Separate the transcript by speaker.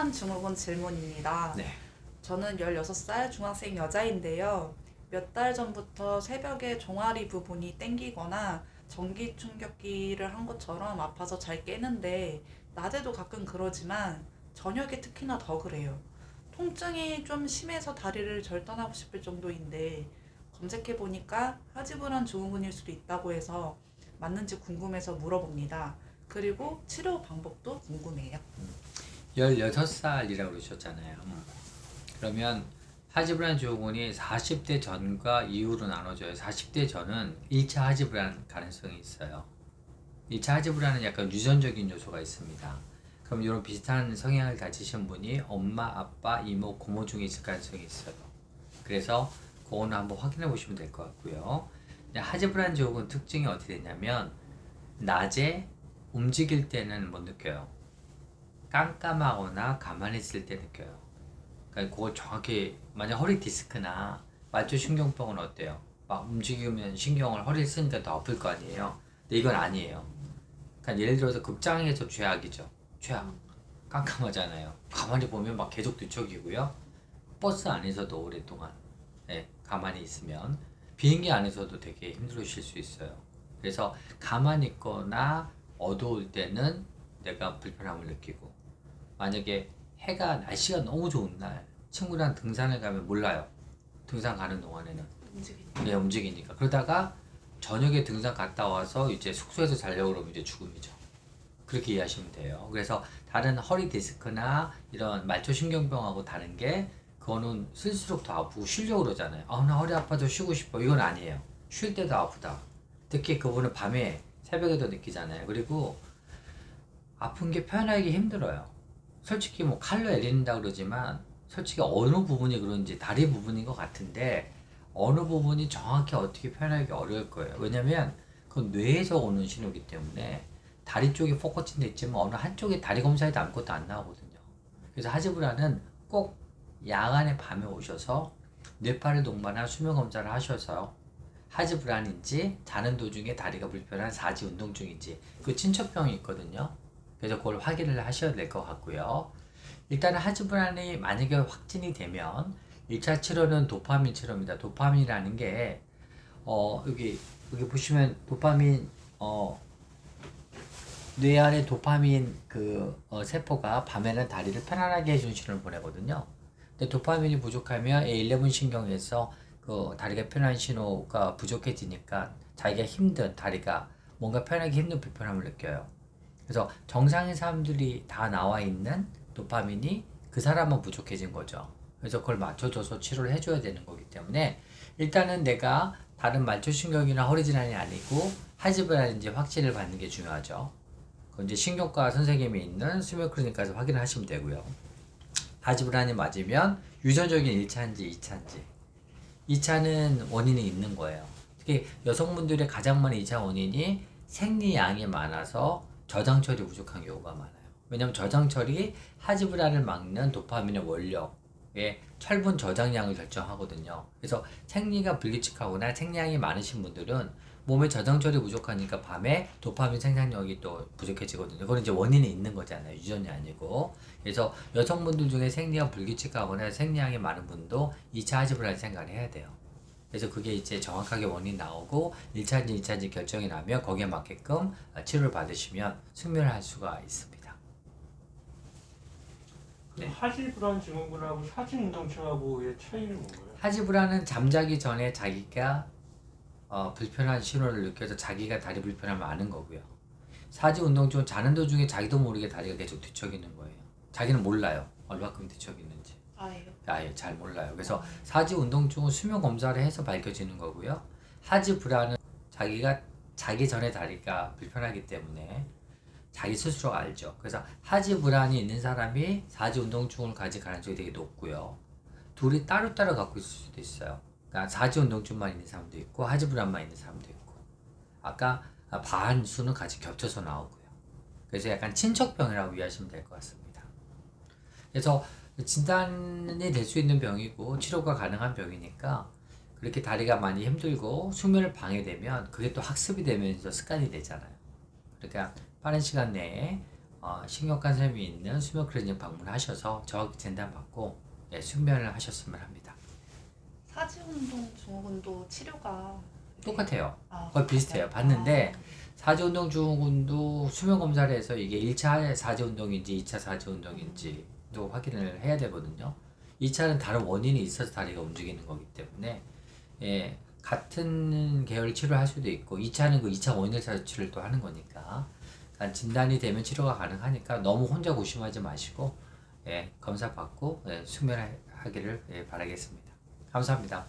Speaker 1: 하지불안 증후군 질문입니다.
Speaker 2: 네.
Speaker 1: 저는 16살 중학생 여자인데요. 몇 달 전부터 새벽에 종아리 부분이 땡기거나 전기 충격기를 한 것처럼 아파서 잘 깨는데 낮에도 가끔 그러지만 저녁에 특히나 더 그래요. 통증이 좀 심해서 다리를 절단하고 싶을 정도인데 검색해 보니까 하지불안 증후군일 수도 있다고 해서 맞는지 궁금해서 물어봅니다. 그리고 치료 방법도 궁금해요.
Speaker 2: 16살이라고 그러셨잖아요. 그러면 하지불안 증후군이 40대 전과 이후로 나눠져요. 40대 전은 1차 하지불안 가능성이 있어요. 1차 하지불안은 약간 유전적인 요소가 있습니다. 그럼 이런 비슷한 성향을 가지신 분이 엄마, 아빠, 이모, 고모 중에 있을 가능성이 있어요. 그래서 그거는 한번 확인해 보시면 될 것 같고요. 하지불안 증후군 특징이 어떻게 되냐면 낮에 움직일 때는 못 느껴요. 깜깜하거나 가만히 있을 때 느껴요. 그러니까 그걸 정확히 만약 허리 디스크나 말초신경병은 어때요? 막 움직이면 신경을 허리를 쓰니까 더 아플 거 아니에요. 근데 이건 아니에요. 그러니까 예를 들어서 극장에서 최악이죠. 최악. 깜깜하잖아요. 가만히 보면 막 계속 뒤척이고요. 버스 안에서도 오랫동안 가만히 있으면 비행기 안에서도 되게 힘들으실 수 있어요. 그래서 가만히 있거나 어두울 때는 내가 불편함을 느끼고, 만약에 날씨가 너무 좋은 날 친구랑 등산을 가면 몰라요. 등산 가는 동안에는 움직이니까. 그러다가 저녁에 등산 갔다 와서 이제 숙소에서 자려고 그러면 이제 죽음이죠. 그렇게 이해하시면 돼요. 그래서 다른 허리 디스크나 이런 말초신경병하고 다른 게, 그거는 쓸수록 더 아프고 쉬려고 그러잖아요. 나 허리 아파서 쉬고 싶어. 이건 아니에요. 쉴 때도 아프다. 특히 그분은 밤에 새벽에도 느끼잖아요. 그리고 아픈 게 표현하기 힘들어요. 솔직히 뭐 칼로 애린다 그러지만 솔직히 어느 부분이 그런지 다리 부분인 것 같은데 어느 부분이 정확히 어떻게 표현하기 어려울 거예요. 왜냐면 그건 뇌에서 오는 신호이기 때문에 다리 쪽에 포커싱 돼 있지만 어느 한쪽에 다리 검사에도 아무것도 안 나오거든요. 그래서 하지불안은 꼭 야간에 밤에 오셔서 뇌파를 동반한 수면 검사를 하셔서 하지불안인지 자는 도중에 다리가 불편한 사지 운동중인지, 그 친척병이 있거든요. 그래서 그걸 확인을 하셔야 될 것 같고요. 일단은 하지불안이 만약에 확진이 되면 1차 치료는 도파민 치료입니다. 도파민이라는 게 여기 보시면 도파민 뇌 안에 도파민 세포가 밤에는 다리를 편안하게 해주는 신호를 보내거든요. 근데 도파민이 부족하면 A11 신경에서 그 다리가 편한 신호가 부족해지니까 자기가 힘든, 다리가 뭔가 편하기 힘든 불편함을 느껴요. 그래서 정상인 사람들이 다 나와 있는 도파민이 그 사람은 부족해진 거죠. 그래서 그걸 맞춰줘서 치료를 해줘야 되는 거기 때문에 일단은 내가 다른 말초신경이나 허리 질환이 아니고 하지불안인지 확진을 받는 게 중요하죠. 그건 이제 신경과 선생님이 있는 수면 클리닉 가서 확인을 하시면 되고요. 하지불안이 맞으면 유전적인 1차인지 2차인지, 2차는 원인이 있는 거예요. 특히 여성분들의 가장 많은 2차 원인이 생리양이 많아서 저장철이 부족한 경우가 많아요. 왜냐하면 저장철이 하지불안을 막는 도파민의 원료의 철분 저장량을 결정하거든요. 그래서 생리가 불규칙하거나 생리량이 많으신 분들은 몸에 저장철이 부족하니까 밤에 도파민 생산력이 또 부족해지거든요. 그건 이제 원인이 있는 거잖아요. 유전이 아니고. 그래서 여성분들 중에 생리가 불규칙하거나 생리량이 많은 분도 2차 하지불안 생각을 해야 돼요. 그래서 그게 이제 정확하게 원인 나오고 1차인지 2차인지 결정이 나면 거기에 맞게끔 치료를 받으시면 숙면을 할 수가 있습니다.
Speaker 3: 네. 하지불안 증후군하고 사지운동증하고의 차이는 뭔가요?
Speaker 2: 하지불안은 잠자기 전에 자기가 불편한 신호를 느껴서 자기가 다리 불편함을 아는 거고요. 사지운동증은 자는 도중에 자기도 모르게 다리가 계속 뒤척이는 거예요. 자기는 몰라요. 얼마큼 뒤척이는지. 아예 잘 몰라요. 그래서 사지운동증은 수면 검사를 해서 밝혀지는 거고요. 하지불안은 자기가 자기 전에 다리가 불편하기 때문에 자기 스스로 알죠. 그래서 하지불안이 있는 사람이 사지운동증을 가질 가능성이 되게 높고요. 둘이 따로따로 갖고 있을 수도 있어요. 그러니까 사지운동증만 있는 사람도 있고 하지불안만 있는 사람도 있고, 아까 반수는 같이 겹쳐서 나오고요. 그래서 약간 친척병이라고 이해하시면 될 것 같습니다. 그래서 진단이 될 수 있는 병이고 치료가 가능한 병이니까 그렇게 다리가 많이 힘들고 숙면을 방해되면 그게 또 학습이 되면서 습관이 되잖아요. 그러니까 빠른 시간 내에 신경관절염이 있는 수면 클리닉 방문하셔서 정확히 진단받고 예, 숙면을 하셨으면 합니다.
Speaker 1: 사지운동 증후군도 치료가
Speaker 2: 똑같아요.
Speaker 1: 아,
Speaker 2: 거의 비슷해요.
Speaker 1: 같아요.
Speaker 2: 봤는데 사지운동 증후군도 수면 검사를 해서 이게 1차 사지운동인지 2차 사지운동인지도 확인을 해야 되거든요. 2차는 다른 원인이 있어서 다리가 움직이는 거기 때문에 예, 같은 계열 치료를 할 수도 있고 2차는 그 2차 원인을 찾아서 치료를 또 하는 거니까 그러니까 진단이 되면 치료가 가능하니까 너무 혼자 고심하지 마시고 예, 검사 받고 예, 숙면하기를 예, 바라겠습니다. 감사합니다.